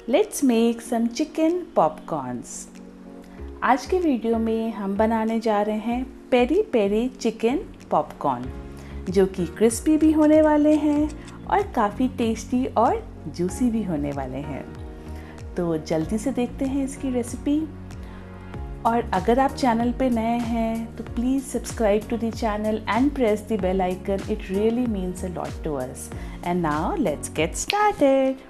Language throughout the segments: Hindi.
Let's make some chicken popcorns. आज के वीडियो में हम बनाने जा रहे हैं पेरी पेरी चिकन पॉपकॉर्न, जो कि क्रिस्पी भी होने वाले हैं और काफ़ी टेस्टी और जूसी भी होने वाले हैं। तो जल्दी से देखते हैं इसकी रेसिपी। और अगर आप चैनल पे नए हैं तो please subscribe to the channel and press the bell icon. It really means a lot to us. And now let's get started.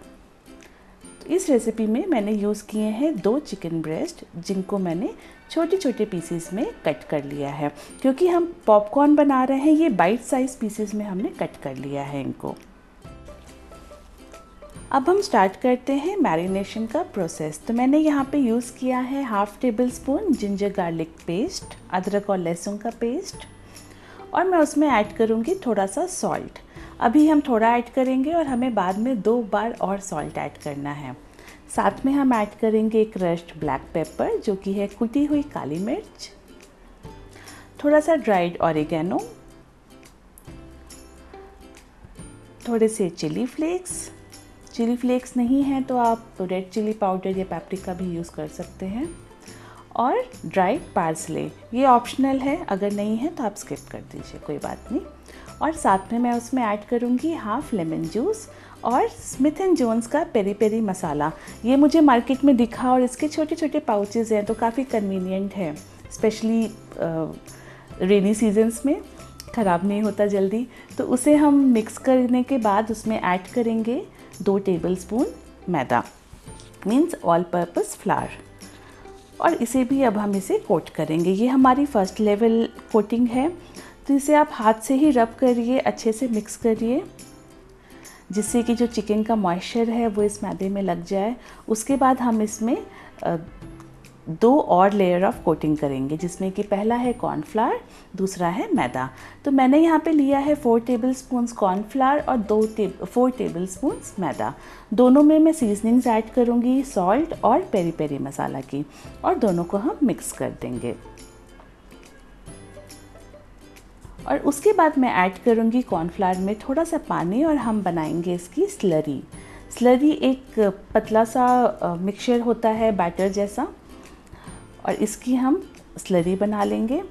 इस रेसिपी में मैंने यूज़ किए हैं 2 चिकन ब्रेस्ट, जिनको मैंने छोटे छोटे पीसेस में कट कर लिया है। क्योंकि हम पॉपकॉर्न बना रहे हैं, ये बाइट साइज पीसेस में हमने कट कर लिया है इनको। अब हम स्टार्ट करते हैं मैरिनेशन का प्रोसेस। तो मैंने यहाँ पे यूज़ किया है 1/2 table spoon ginger garlic paste, अदरक और लहसुन का पेस्ट, और मैं उसमें ऐड करूँगी थोड़ा सा सॉल्ट। अभी हम थोड़ा ऐड करेंगे और हमें बाद में 2 बार और सॉल्ट ऐड करना है। साथ में हम ऐड करेंगे क्रश्ड ब्लैक पेपर, जो कि है कुटी हुई काली मिर्च, थोड़ा सा ड्राइड ऑरिगेनो, थोड़े से चिली फ्लेक्स नहीं है तो आप रेड चिली पाउडर या पेपरिका भी यूज़ कर सकते हैं, और ड्राइड पार्सले। ये ऑप्शनल है, अगर नहीं है तो आप स्किप कर दीजिए, कोई बात नहीं। और साथ में मैं उसमें ऐड करूँगी 1/2 लेमन जूस और स्मिथ एंड जोन्स का पेरी पेरी मसाला। ये मुझे मार्केट में दिखा और इसके छोटे छोटे पाउचेज़ हैं, तो काफ़ी कन्वीनियंट है, स्पेशली रेनी सीजन्स में ख़राब नहीं होता जल्दी। तो उसे हम मिक्स करने के बाद उसमें ऐड करेंगे 2 टेबल स्पून मैदा, मीन्स ऑल पर्पस फ्लावर, और इसे भी अब हम इसे कोट करेंगे। ये हमारी फर्स्ट लेवल कोटिंग है, तो इसे आप हाथ से ही रब करिए, अच्छे से मिक्स करिए, जिससे कि जो चिकन का मॉइस्चर है वो इस मैदे में लग जाए। उसके बाद हम इसमें 2 और लेयर ऑफ कोटिंग करेंगे, जिसमें कि पहला है कॉर्नफ्लावर, दूसरा है मैदा। तो मैंने यहाँ पे लिया है 4 टेबल स्पून्स कॉर्नफ्लावर और 4 टेबल स्पून्स मैदा। दोनों में मैं सीजनिंग्स ऐड करूँगी, सॉल्ट और पेरी पेरी मसाला की, और दोनों को हम मिक्स कर देंगे। और उसके बाद मैं ऐड करूँगी कॉर्नफ्लावर में थोड़ा सा पानी, और हम बनाएंगे इसकी स्लरी एक पतला सा मिक्सचर होता है, बैटर जैसा, और इसकी हम स्लरी बना लेंगे।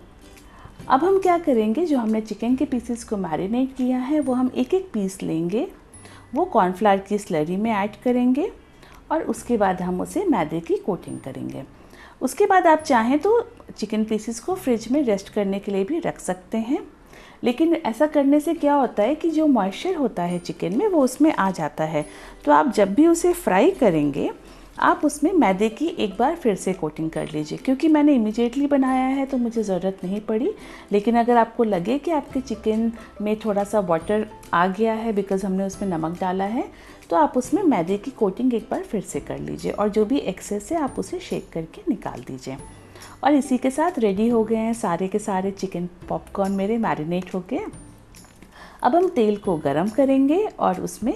अब हम क्या करेंगे, जो हमने चिकन के पीसेस को मैरिनेट किया है वो हम एक एक पीस लेंगे, वो कॉर्नफ्लावर की स्लरी में ऐड करेंगे, और उसके बाद हम उसे मैदे की कोटिंग करेंगे। उसके बाद आप चाहें तो चिकन पीसेस को फ्रिज में रेस्ट करने के लिए भी रख सकते हैं, लेकिन ऐसा करने से क्या होता है कि जो मॉइस्चर होता है चिकन में वो उसमें आ जाता है। तो आप जब भी उसे फ्राई करेंगे आप उसमें मैदे की एक बार फिर से कोटिंग कर लीजिए। क्योंकि मैंने इमीडिएटली बनाया है तो मुझे ज़रूरत नहीं पड़ी, लेकिन अगर आपको लगे कि आपके चिकन में थोड़ा सा वाटर आ गया है बिकॉज़ हमने उसमें नमक डाला है, तो आप उसमें मैदे की कोटिंग एक बार फिर से कर लीजिए, और जो भी एक्सेस है आप उसे शेक करके निकाल दीजिए। और इसी के साथ रेडी हो गए हैं सारे के सारे चिकन पॉपकॉर्न मेरे मैरिनेट हो गए। अब हम तेल को गरम करेंगे और उसमें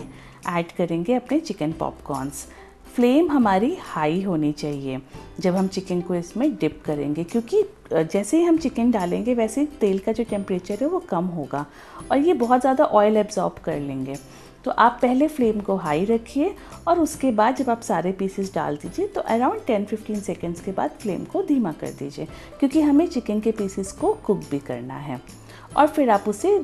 ऐड करेंगे अपने चिकन पॉपकॉर्न्स। फ्लेम हमारी हाई होनी चाहिए जब हम चिकन को इसमें डिप करेंगे, क्योंकि जैसे ही हम चिकन डालेंगे वैसे ही तेल का जो टेम्परेचर है वो कम होगा और ये बहुत ज़्यादा ऑयल एब्जॉर्ब कर लेंगे। तो आप पहले फ्लेम को हाई रखिए, और उसके बाद जब आप सारे पीसेस डाल दीजिए तो अराउंड 10-15 सेकेंड्स के बाद फ्लेम को धीमा कर दीजिए, क्योंकि हमें चिकन के पीसेस को कुक भी करना है। और फिर आप उसे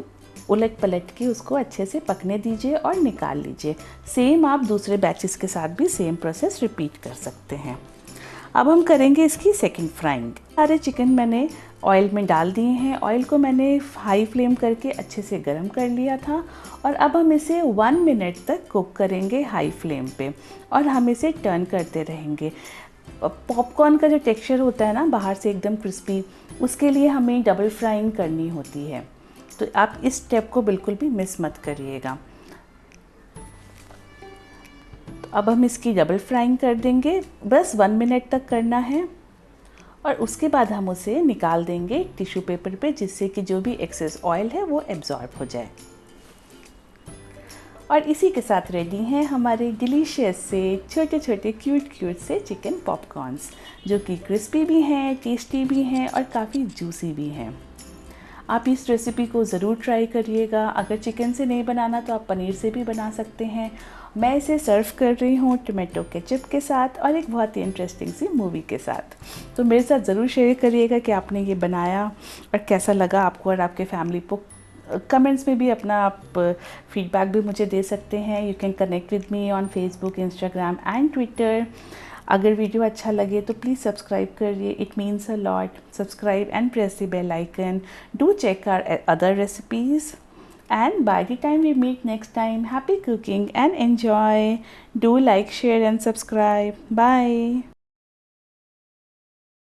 उलट पलट के उसको अच्छे से पकने दीजिए और निकाल लीजिए। सेम आप दूसरे बैचेस के साथ भी सेम प्रोसेस रिपीट कर सकते हैं। अब हम करेंगे इसकी सेकंड फ्राइंग। सारे चिकन मैंने ऑयल में डाल दिए हैं। ऑयल को मैंने हाई फ्लेम करके अच्छे से गर्म कर लिया था, और अब हम इसे 1 मिनट तक कुक करेंगे हाई फ्लेम पे, और हम इसे टर्न करते रहेंगे। पॉपकॉर्न का जो टेक्सचर होता है ना बाहर से एकदम क्रिस्पी, उसके लिए हमें डबल फ्राइंग करनी होती है, तो आप इस स्टेप को बिल्कुल भी मिस मत करिएगा। तो अब हम इसकी डबल फ्राइंग कर देंगे, बस 1 मिनट तक करना है, और उसके बाद हम उसे निकाल देंगे टिश्यू पेपर पे, जिससे कि जो भी एक्सेस ऑयल है वो एब्जॉर्ब हो जाए। और इसी के साथ रेडी हैं हमारे डिलीशियस से छोटे छोटे क्यूट से चिकन पॉपकॉर्न्स, जो कि क्रिस्पी भी हैं, टेस्टी भी हैं और काफ़ी जूसी भी हैं। आप इस रेसिपी को ज़रूर ट्राई करिएगा। अगर चिकन से नहीं बनाना तो आप पनीर से भी बना सकते हैं, मैं इसे सर्व कर रही हूँ टोमेटो केचप के साथ और एक बहुत ही इंटरेस्टिंग सी मूवी के साथ। तो मेरे साथ ज़रूर शेयर करिएगा कि आपने ये बनाया और कैसा लगा आपको और आपके फैमिली को। कमेंट्स में भी अपना आप फीडबैक भी मुझे दे सकते हैं। You can connect with me on Facebook, Instagram and Twitter. अगर वीडियो अच्छा लगे तो प्लीज़ सब्सक्राइब करिए, it means a lot. Subscribe and press the bell icon. Do check our other recipes, and by the time we meet next time, happy cooking and enjoy. Do like, share and subscribe. Bye.